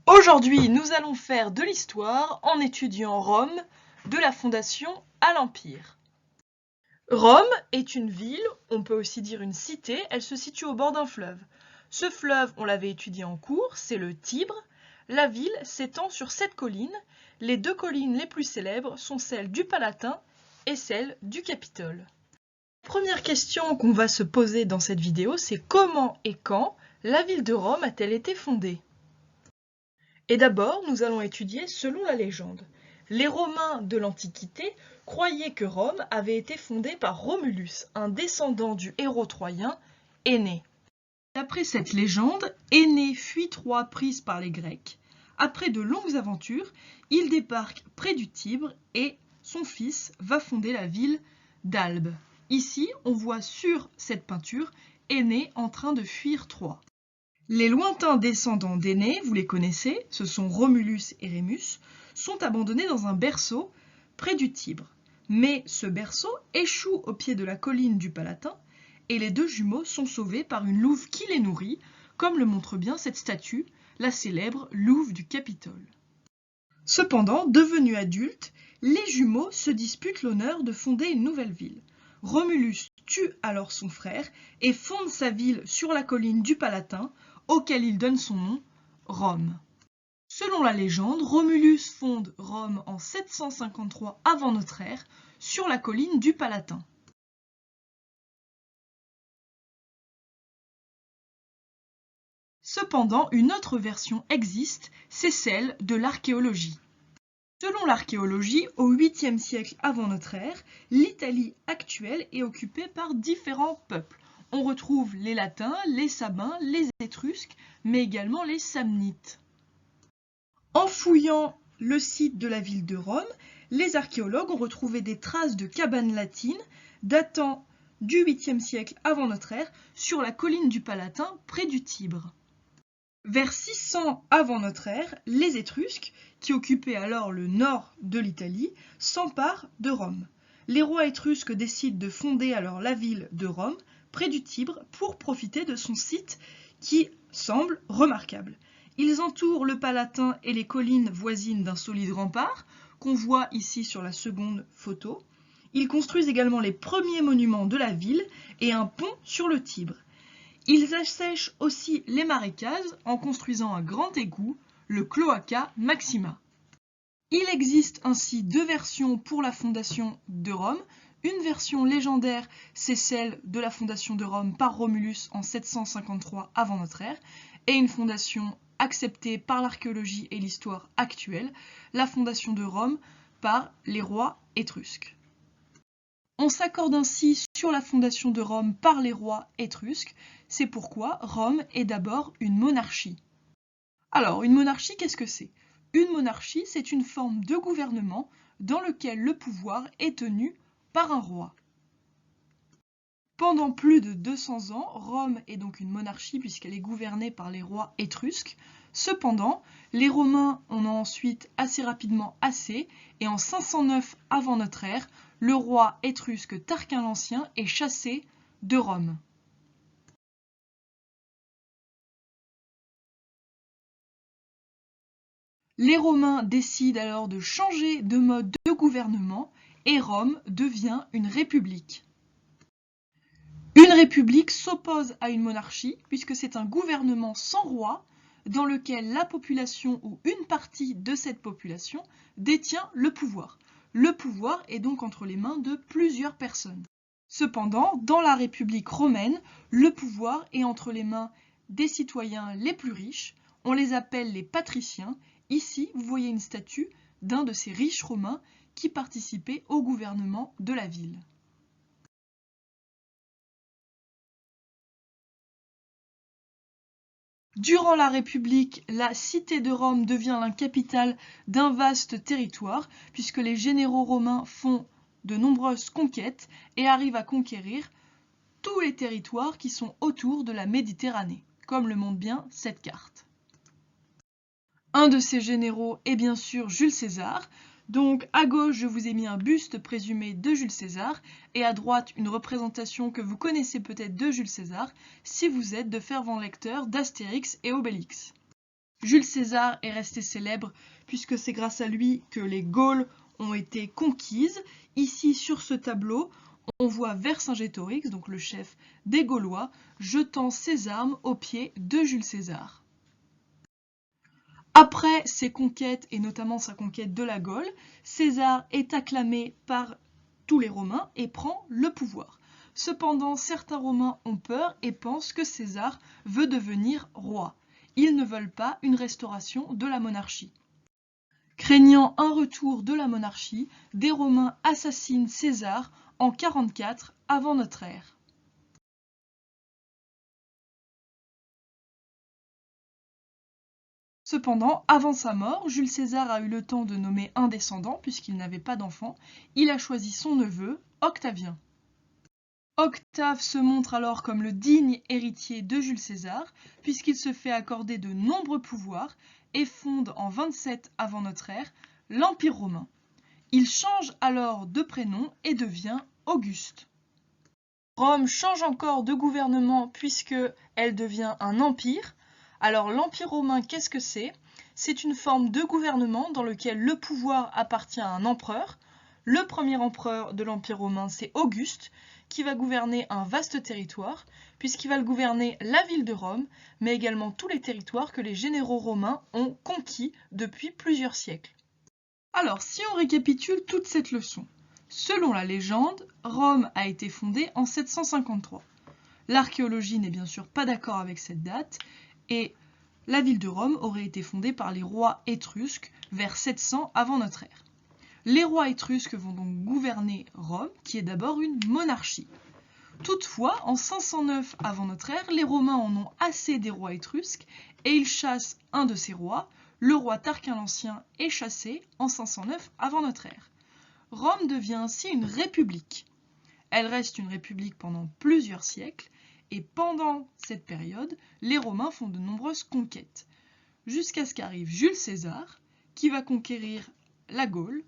Aujourd'hui, nous allons faire de l'histoire en étudiant Rome, de la Fondation à l'Empire. Rome est une ville, on peut aussi dire une cité, elle se situe au bord d'un fleuve. Ce fleuve, on l'avait étudié en cours, c'est le Tibre. La ville s'étend sur 7 collines. Les 2 collines les plus célèbres sont celles du Palatin et celle du Capitole. La première question qu'on va se poser dans cette vidéo, c'est comment et quand la ville de Rome a-t-elle été fondée ? Et d'abord, nous allons étudier selon la légende. Les Romains de l'Antiquité croyaient que Rome avait été fondée par Romulus, un descendant du héros troyen, Énée. D'après cette légende, Énée fuit Troie prise par les Grecs. Après de longues aventures, il débarque près du Tibre et son fils va fonder la ville d'Albe. Ici, on voit sur cette peinture Énée en train de fuir Troie. Les lointains descendants d'Énée, vous les connaissez, ce sont Romulus et Rémus, sont abandonnés dans un berceau près du Tibre. Mais ce berceau échoue au pied de la colline du Palatin et les 2 jumeaux sont sauvés par une louve qui les nourrit, comme le montre bien cette statue, la célèbre louve du Capitole. Cependant, devenus adultes, les jumeaux se disputent l'honneur de fonder une nouvelle ville. Romulus tue alors son frère et fonde sa ville sur la colline du Palatin, auquel il donne son nom, Rome. Selon la légende, Romulus fonde Rome en 753 avant notre ère, sur la colline du Palatin. Cependant, une autre version existe, c'est celle de l'archéologie. Selon l'archéologie, au 8e siècle avant notre ère, l'Italie actuelle est occupée par différents peuples. On retrouve les Latins, les Sabins, les Étrusques, mais également les Samnites. En fouillant le site de la ville de Rome, les archéologues ont retrouvé des traces de cabanes latines datant du 8e siècle avant notre ère sur la colline du Palatin près du Tibre. Vers 600 avant notre ère, les Étrusques, qui occupaient alors le nord de l'Italie, s'emparent de Rome. Les rois étrusques décident de fonder alors la ville de Rome, près du Tibre, pour profiter de son site qui semble remarquable. Ils entourent le Palatin et les collines voisines d'un solide rempart, qu'on voit ici sur la seconde photo. Ils construisent également les premiers monuments de la ville et un pont sur le Tibre. Ils assèchent aussi les marécages en construisant un grand égout, le Cloaca Maxima. Il existe ainsi 2 versions pour la fondation de Rome. Une version légendaire, c'est celle de la fondation de Rome par Romulus en 753 avant notre ère, et une fondation acceptée par l'archéologie et l'histoire actuelle, la fondation de Rome par les rois étrusques. On s'accorde ainsi sur la fondation de Rome par les rois étrusques, c'est pourquoi Rome est d'abord une monarchie. Alors, une monarchie, qu'est-ce que c'est ? Une monarchie, c'est une forme de gouvernement dans lequel le pouvoir est tenu par un roi. Pendant plus de 200 ans, Rome est donc une monarchie puisqu'elle est gouvernée par les rois étrusques. Cependant, les Romains en ont ensuite assez rapidement assez, et en 509 avant notre ère, le roi étrusque Tarquin l'Ancien est chassé de Rome. Les Romains décident alors de changer de mode de gouvernement et Rome devient une république. Une république s'oppose à une monarchie puisque c'est un gouvernement sans roi dans lequel la population ou une partie de cette population détient le pouvoir. Le pouvoir est donc entre les mains de plusieurs personnes. Cependant, dans la République romaine, le pouvoir est entre les mains des citoyens les plus riches. On les appelle les patriciens. Ici, vous voyez une statue d'un de ces riches romains qui participait au gouvernement de la ville. Durant la République, la cité de Rome devient la capitale d'un vaste territoire, puisque les généraux romains font de nombreuses conquêtes et arrivent à conquérir tous les territoires qui sont autour de la Méditerranée, comme le montre bien cette carte. Un de ces généraux est bien sûr Jules César. Donc à gauche, je vous ai mis un buste présumé de Jules César et à droite, une représentation que vous connaissez peut-être de Jules César si vous êtes de fervents lecteurs d'Astérix et Obélix. Jules César est resté célèbre puisque c'est grâce à lui que les Gaules ont été conquises. Ici, sur ce tableau, on voit Vercingétorix, donc le chef des Gaulois, jetant ses armes aux pieds de Jules César. Après ses conquêtes, et notamment sa conquête de la Gaule, César est acclamé par tous les Romains et prend le pouvoir. Cependant, certains Romains ont peur et pensent que César veut devenir roi. Ils ne veulent pas une restauration de la monarchie. Craignant un retour de la monarchie, des Romains assassinent César en 44 avant notre ère. Cependant, avant sa mort, Jules César a eu le temps de nommer un descendant puisqu'il n'avait pas d'enfant. Il a choisi son neveu, Octavien. Octave se montre alors comme le digne héritier de Jules César, puisqu'il se fait accorder de nombreux pouvoirs et fonde en 27 avant notre ère l'Empire romain. Il change alors de prénom et devient Auguste. Rome change encore de gouvernement puisque elle devient un empire. Alors l'Empire romain, qu'est-ce que c'est? C'est une forme de gouvernement dans lequel le pouvoir appartient à un empereur. Le premier empereur de l'Empire romain, c'est Auguste, qui va gouverner un vaste territoire, puisqu'il va le gouverner la ville de Rome, mais également tous les territoires que les généraux romains ont conquis depuis plusieurs siècles. Alors, si on récapitule toute cette leçon, selon la légende, Rome a été fondée en 753. L'archéologie n'est bien sûr pas d'accord avec cette date, et la ville de Rome aurait été fondée par les rois étrusques vers 700 avant notre ère. Les rois étrusques vont donc gouverner Rome, qui est d'abord une monarchie. Toutefois, en 509 avant notre ère, les Romains en ont assez des rois étrusques et ils chassent un de ces rois. Le roi Tarquin l'Ancien est chassé en 509 avant notre ère. Rome devient ainsi une république. Elle reste une république pendant plusieurs siècles et pendant cette période, les Romains font de nombreuses conquêtes. Jusqu'à ce qu'arrive Jules César, qui va conquérir la Gaule.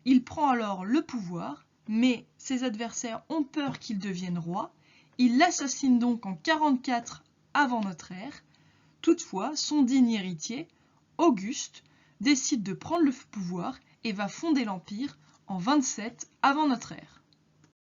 Il prend alors le pouvoir, mais ses adversaires ont peur qu'il devienne roi. Il l'assassine donc en 44 avant notre ère. Toutefois, son digne héritier, Auguste, décide de prendre le pouvoir et va fonder l'Empire en 27 avant notre ère.